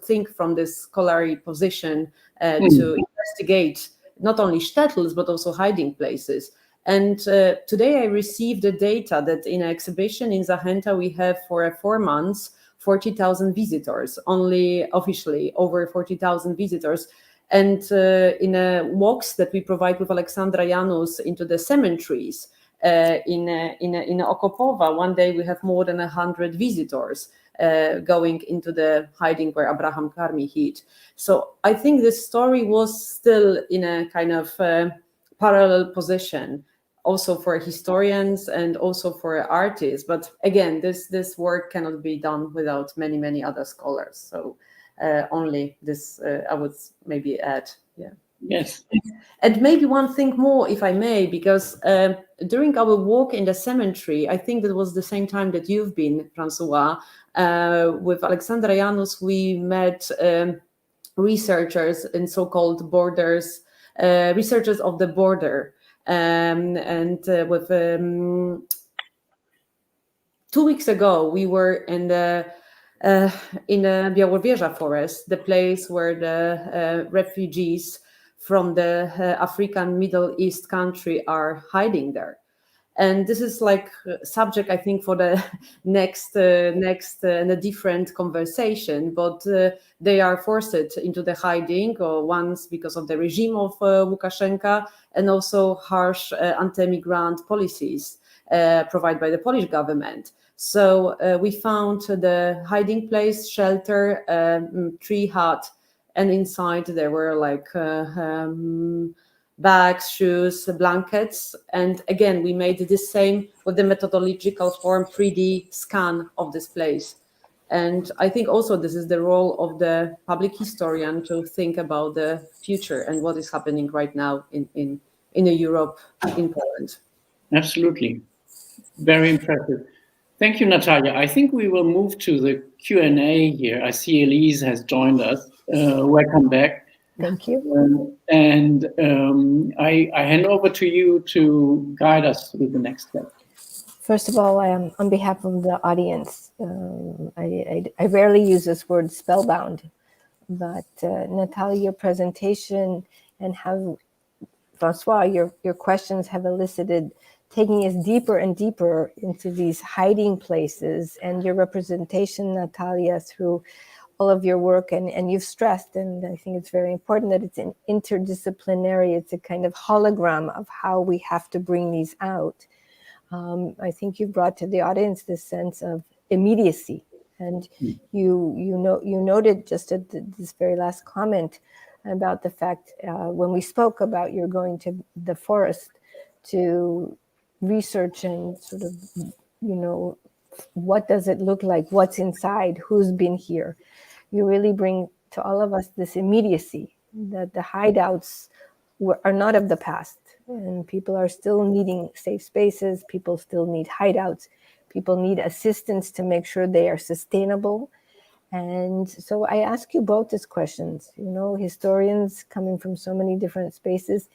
think from this scholarly position to investigate not only shtetls but also hiding places. And today I received the data that in an exhibition in Zacheta we have for 4 months 40,000 visitors, only officially over 40,000 visitors. And in walks that we provide with Aleksandra Janus into the cemeteries in Okopowa, one day we have more than 100 visitors going into the hiding where Abraham Karmi hid. So I think this story was still in a kind of parallel position, also for historians and also for artists. But again, this work cannot be done without many other scholars. So only this I would maybe add. Yeah. Yes. And maybe one thing more, if I may, because during our walk in the cemetery, I think that was the same time that you've been, François, with Aleksandra Janus, we met researchers in so-called borders, researchers of the border. And with 2 weeks ago, we were in the Białowieża forest, the place where the refugees from the African Middle East country are hiding there. And this is like a subject, I think, for the next and a different conversation. But they are forced into the hiding, once because of the regime of Lukashenko, and also harsh anti-migrant policies provided by the Polish government. So we found the hiding place, shelter, tree hut, and inside there were like bags, shoes, blankets. And again, we made the same with the methodological form 3D scan of this place. And I think also this is the role of the public historian to think about the future and what is happening right now in Europe, in Poland. Absolutely. Very impressive. Thank you, Natalia. I think we will move to the Q&A here. I see Elise has joined us. Welcome back. Thank you. I hand over to you to guide us through the next step. First of all, on behalf of the audience, I rarely use this word spellbound, but Natalia, your presentation and how, François, your questions have elicited taking us deeper and deeper into these hiding places, and your representation, Natalia, through all of your work, and you've stressed, and I think it's very important, that it's an interdisciplinary, it's a kind of hologram of how we have to bring these out. I think you brought to the audience this sense of immediacy, and you noted just at this very last comment about the fact when we spoke about you're going to the forest to research and sort of, what does it look like, what's inside, who's been here. You really bring to all of us this immediacy that the hideouts are not of the past, and people are still needing safe spaces, people still need hideouts, people need assistance to make sure they are sustainable. And so I ask you both these questions, historians coming from so many different spaces.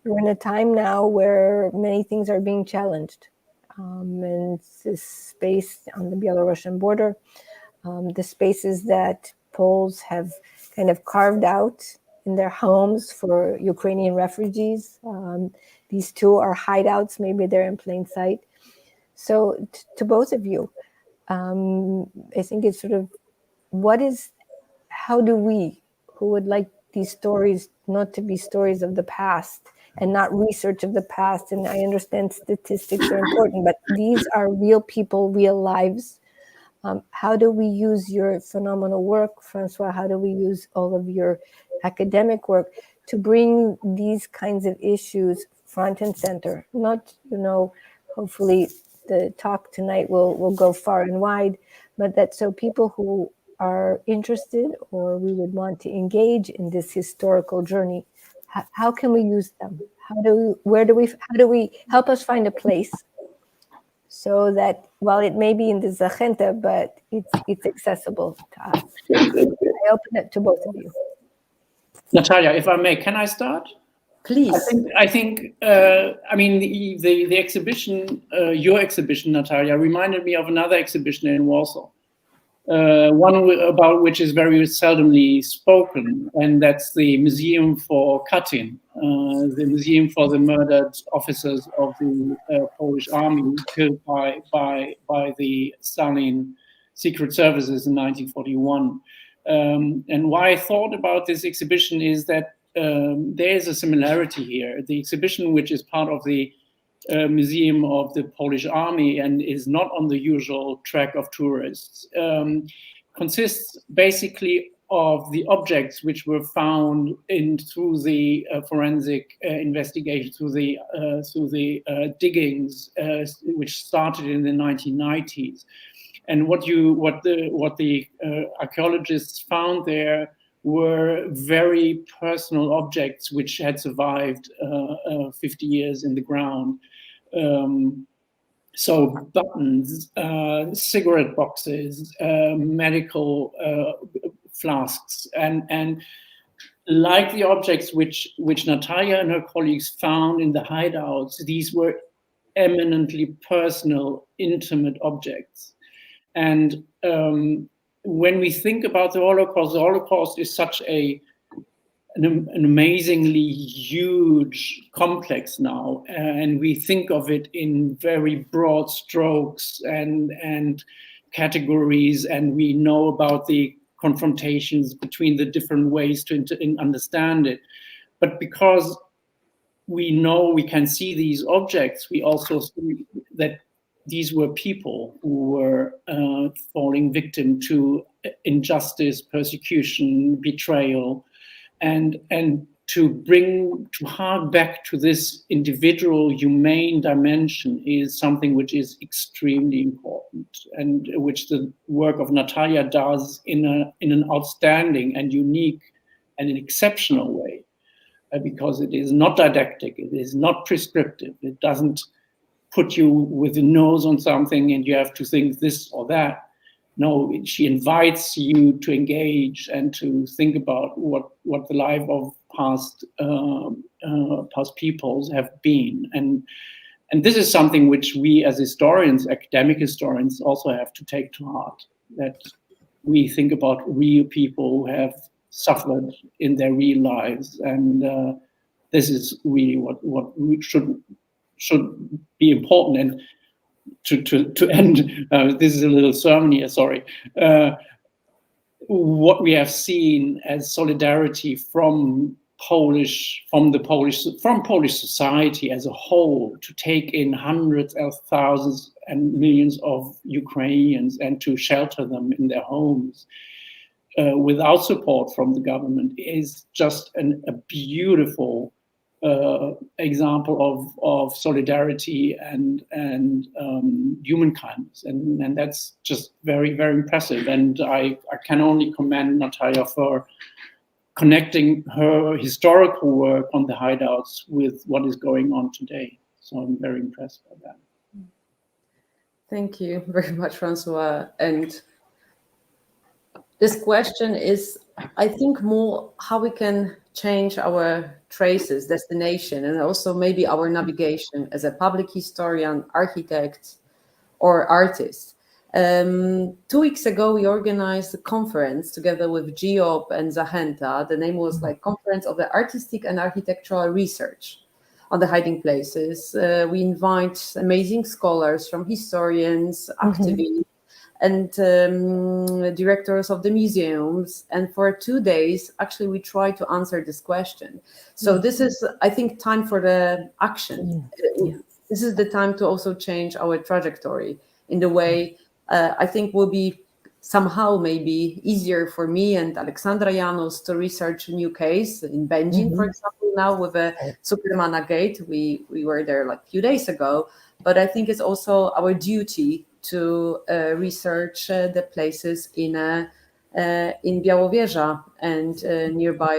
We're in a time now where many things are being challenged. And this space on the Belarusian border, the spaces that Poles have kind of carved out in their homes for Ukrainian refugees. These two are hideouts, maybe they're in plain sight. So to both of you, I think it's sort of, how do we, who would like these stories not to be stories of the past and not research of the past, and I understand statistics are important, but these are real people, real lives. How do we use your phenomenal work, François? How do we use all of your academic work to bring these kinds of issues front and center? Not, hopefully the talk tonight will go far and wide, but that so people who are interested or we would want to engage in this historical journey, how can we use them? How do we help us find a place so that while it may be in the Zacheta, but it's accessible to us? I open it to both of you. Natalia, if I may, can I start? Please. I think. I mean, the exhibition, your exhibition, Natalia, reminded me of another exhibition in Warsaw. One about which is very seldomly spoken, and that's the Museum for Katyn, the museum for the murdered officers of the Polish army killed by the Stalin secret services in 1941. And why I thought about this exhibition is that there is a similarity here. The exhibition, which is part of the museum of the Polish army and is not on the usual track of tourists, consists basically of the objects which were found through the forensic investigation, through the diggings, which started in the 1990s. And what the archaeologists found there were very personal objects which had survived 50 years in the ground. So buttons, cigarette boxes, medical flasks, and like the objects which Natalia and her colleagues found in the hideouts, these were eminently personal, intimate objects. And when we think about the Holocaust is such an amazingly huge complex now, and we think of it in very broad strokes and categories, and we know about the confrontations between the different ways to understand it. But because we know we can see these objects, we also see that these were people who were falling victim to injustice, persecution, betrayal, and to hark back to this individual humane dimension is something which is extremely important, and which the work of Natalia does in an outstanding and unique and an exceptional way, because it is not didactic, it is not prescriptive, it doesn't put you with a nose on something and you have to think this or that. No, she invites you to engage and to think about what the life of past peoples have been, and this is something which we as historians, academic historians, also have to take to heart. That we think about real people who have suffered in their real lives, and this is really what we should be important. And to end, this is a little sermon here, sorry. What we have seen as solidarity from Polish society as a whole, to take in hundreds of thousands and millions of Ukrainians and to shelter them in their homes without support from the government, is just a beautiful example of solidarity and human kindness, and that's just very, very impressive. And I can only commend Natalia for connecting her historical work on the hideouts with what is going on today. So I'm very impressed by that. Thank you very much, François. And this question is, I think, more how we can change our traces, destination, and also maybe our navigation as a public historian, architect, or artist. 2 weeks ago, we organized a conference together with GEOP and Zacheta. The name was like Conference of the Artistic and Architectural Research on the Hiding Places. We invite amazing scholars, from historians, activists, and directors of the museums. And for 2 days, actually, we try to answer this question. So this is, I think, time for the action. This is the time to also change our trajectory in the way I think will be somehow maybe easier for me and Alexandra Janos to research a new case in Będzin, for example, now with a Supermana Gate. We were there like a few days ago, but I think it's also our duty to research the places in Białowieża and nearby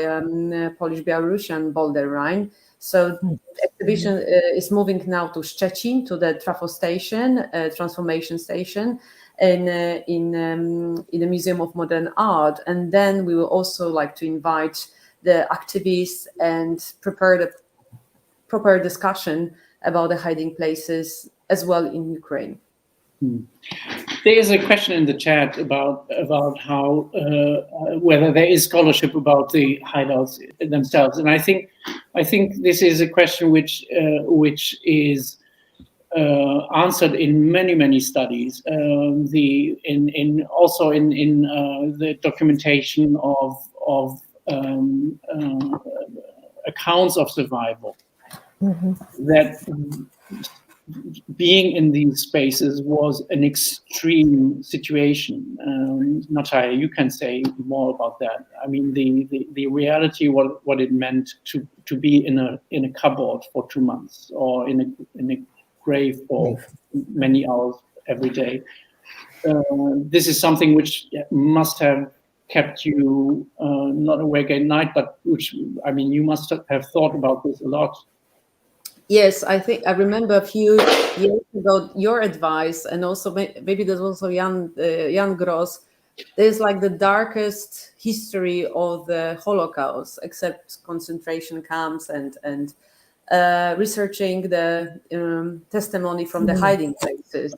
Polish-Belarusian border line. So the exhibition is moving now to Szczecin, to the Trafo station, transformation station, in the Museum of Modern Art. And then we will also like to invite the activists and prepare the proper discussion about the hiding places as well in Ukraine. There is a question in the chat about how whether there is scholarship about the hideouts themselves, and I think this is a question which is answered in many studies. Also in the documentation of accounts of survival, that being in these spaces was an extreme situation. Natalia, you can say more about that. I mean, the reality, what it meant to be in a cupboard for 2 months, or in a grave for many hours every day. This is something which must have kept you not awake at night, but which, I mean, you must have thought about this a lot. Yes, I think I remember a few years ago your advice, and also maybe there's also Jan Gross. There's like the darkest history of the Holocaust, except concentration camps, and researching the testimony from the hiding places.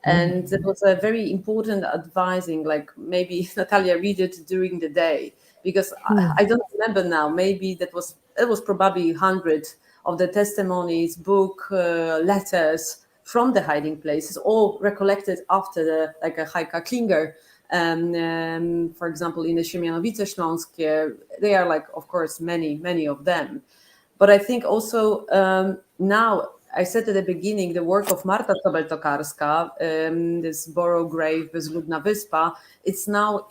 And it was a very important advising, like maybe Natalia read it during the day, because I don't remember now, maybe it was probably 100 of the testimonies, book, letters from the hiding places, all recollected after like a Heika Klinger, for example, in the Siemianowice Śląskie. They are like, of course, many of them. But I think also now, I said at the beginning, the work of Marta Sobel-Tokarska, this Borough Grave, Bezludna Wyspa, it's now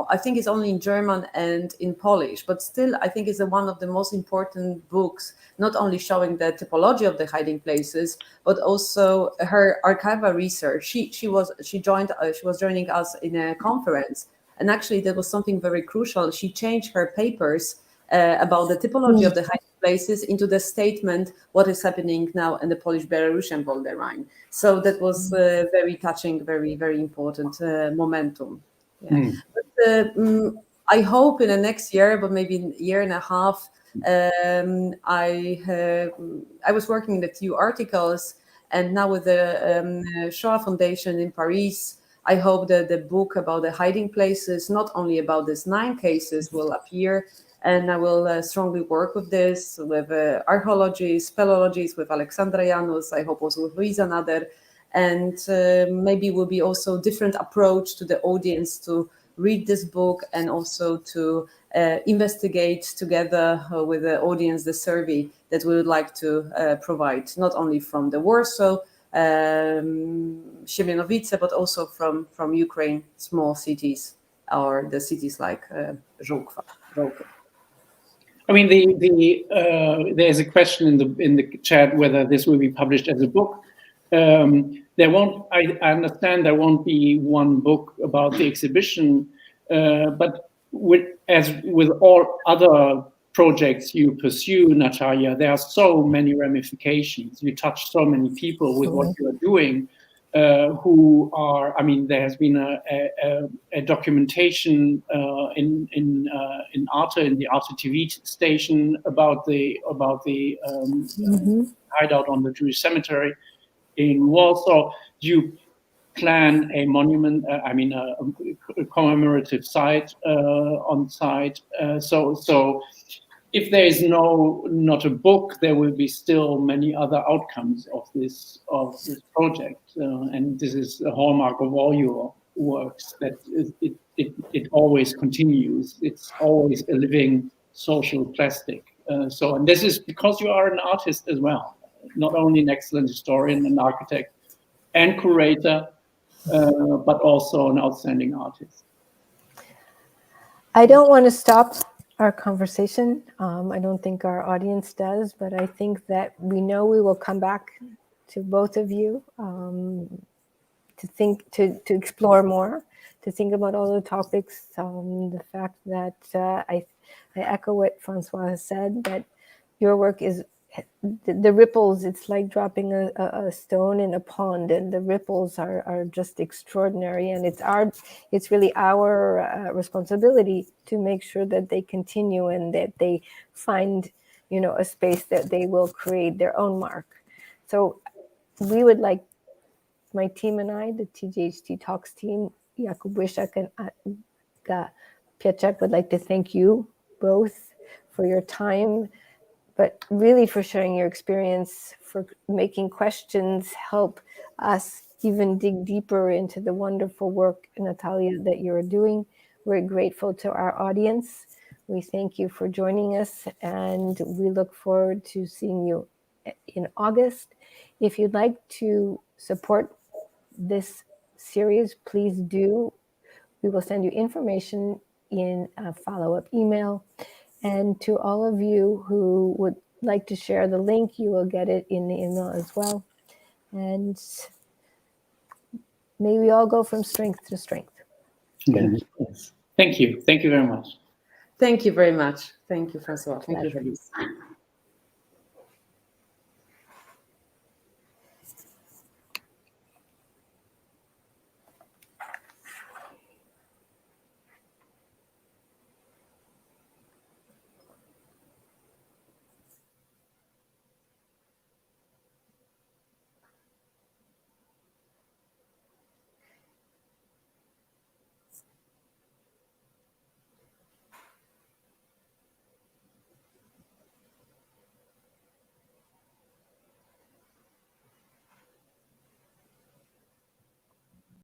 I think it's only in German and in Polish, but still I think it's one of the most important books, not only showing the typology of the hiding places, but also her archival research. She was joining us in a conference, and actually that was something very crucial. She changed her papers about the typology of the hiding places into the statement what is happening now in the Polish-Belarusian borderline. So that was very touching, very important momentum. Yeah. But I hope in the next year, but maybe in a year and a half, I was working in a few articles, and now with the Shoah Foundation in Paris, I hope that the book about the hiding places, not only about these 9 cases, will appear. And I will strongly work with this, with archaeologists, speleologists, with Alexandra Janus, I hope also with Luisa Nader. And maybe will be also different approach to the audience to read this book, and also to investigate together with the audience the survey that we would like to provide, not only from the Warsaw, Siemianowice, but also from Ukraine, small cities, or the cities like Żółkwa. I mean, there's a question in the chat whether this will be published as a book. There won't. I understand there won't be one book about the exhibition, but as with all other projects you pursue, Natalia, there are so many ramifications. You touch so many people with what you are doing. Who are? I mean, there has been a documentation in Arte, in the Arte TV station, about the hideout on the Jewish cemetery in Warsaw. You plan a monument, a commemorative site on site. So if there is not a book, there will be still many other outcomes of this project, and this is a hallmark of all your works, that it always continues. It's always a living social plastic. And this is because you are an artist as well, not only an excellent historian and architect and curator, but also an outstanding artist. I don't want to stop our conversation. I don't think our audience does, but I think that we know we will come back to both of you to explore more, to think about all the topics. The fact that I echo what François has said, that your work is the ripples. It's like dropping a stone in a pond, and the ripples are just extraordinary. And it's really our responsibility to make sure that they continue, and that they find a space that they will create their own mark. So we would like, my team and I, the TJHTalks team, Jakub Wyszak and Aga Pieczak, would like to thank you both for your time, but really for sharing your experience, for making questions help us even dig deeper into the wonderful work, Natalia, that you're doing. We're grateful to our audience. We thank you for joining us, and we look forward to seeing you in August. If you'd like to support this series, please do. We will send you information in a follow-up email. And to all of you who would like to share the link, you will get it in the email as well. And may we all go from strength to strength. Yes. Thank you. Thank you very much. Thank you very much. Thank you, François. Thank you, Pleasure. Elise.